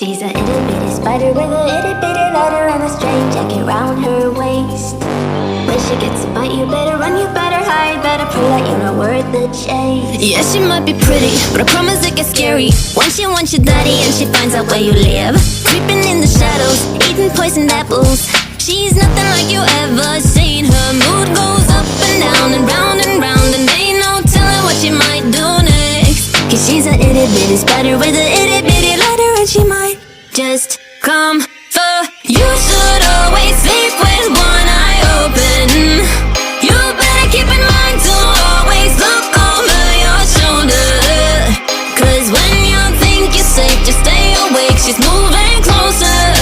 She's a itty bitty spider with a itty bitty letter and a straight jacket round her waist. When she gets a bite, you better run, you better hide, better pray that you're not worth the chase. Yeah, she might be pretty, but I promise it gets scary when she wants your daddy and she finds out where you live. Creeping in the shadows, eating poisoned apples. She's nothing like you ever seen. Her mood goes up and down and round, and ain't no telling what she might do next. Cause she's a itty bitty spider with a itty bitty letter, and she might just come for you. Should always sleep with one eye open. You better keep in mind to always look over your shoulder. Cause when you think you're safe, just stay awake, she's moving closer.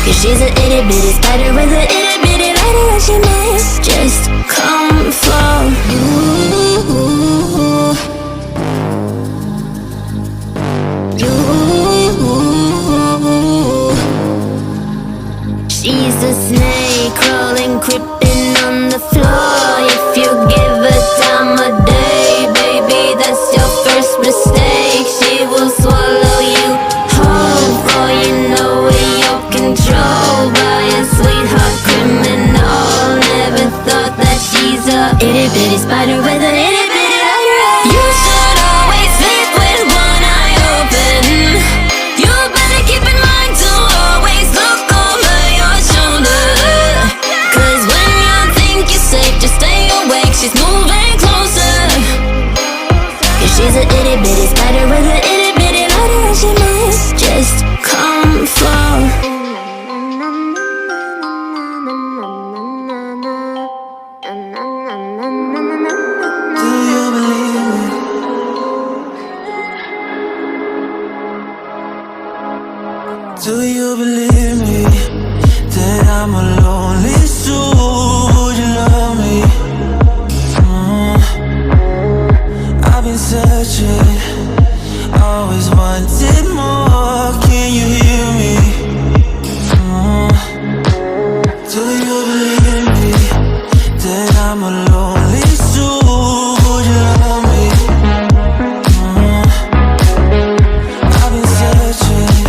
Cause she's a itty bitty spider with a itty bitty letter, and she might just come for you. She bitty spider with a itty bitty lighter. You should always sleep with one eye open. You better keep in mind to always look over your shoulder. Cause when you think you're safe, just stay awake, she's moving closer. Cause she's a itty bitty spider with a itty bitty lighter, and she might just come for. Do you believe me, that I'm a lonely soul? Would you love me? I've been searching, always wanted more. Can you hear me? Do you believe me, that I'm a lonely soul? Would you love me? I've been searching,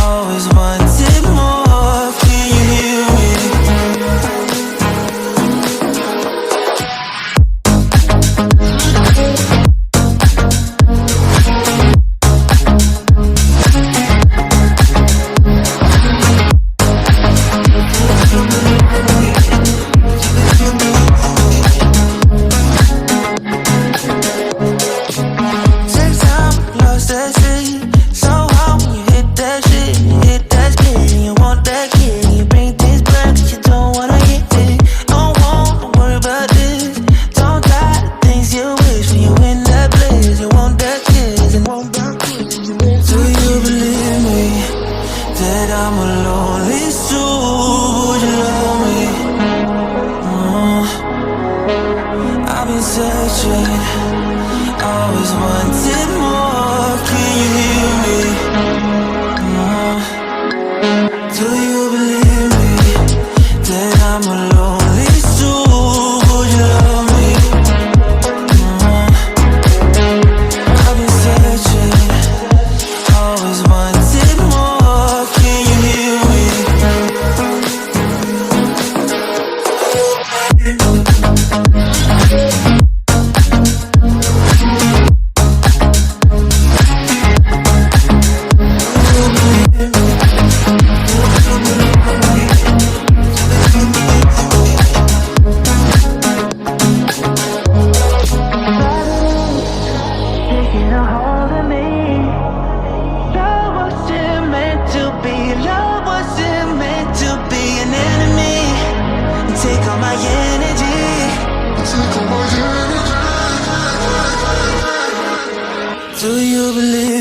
always wanted more. Can you hear me? Takes time, lost that shit. So hard when you hit that shit. You hit that spin, and you want that kid. You bring things back, but you don't wanna hit it. Don't want to worry about this. Don't die the things you wish when you in that place. You want that kiss and want that kiss. Do you believe me, that I'm a lonely soul? Would you love me? I've been searching, always wanted more. Can you hear me? Do you believe me, that I'm a lonely soul? Would you love me? I've been searching, always wanted more. Can you hear me? Taking a hold of me. Love wasn't meant to be. Love wasn't meant to be an enemy. Take all my energy. Take all my energy. Do you believe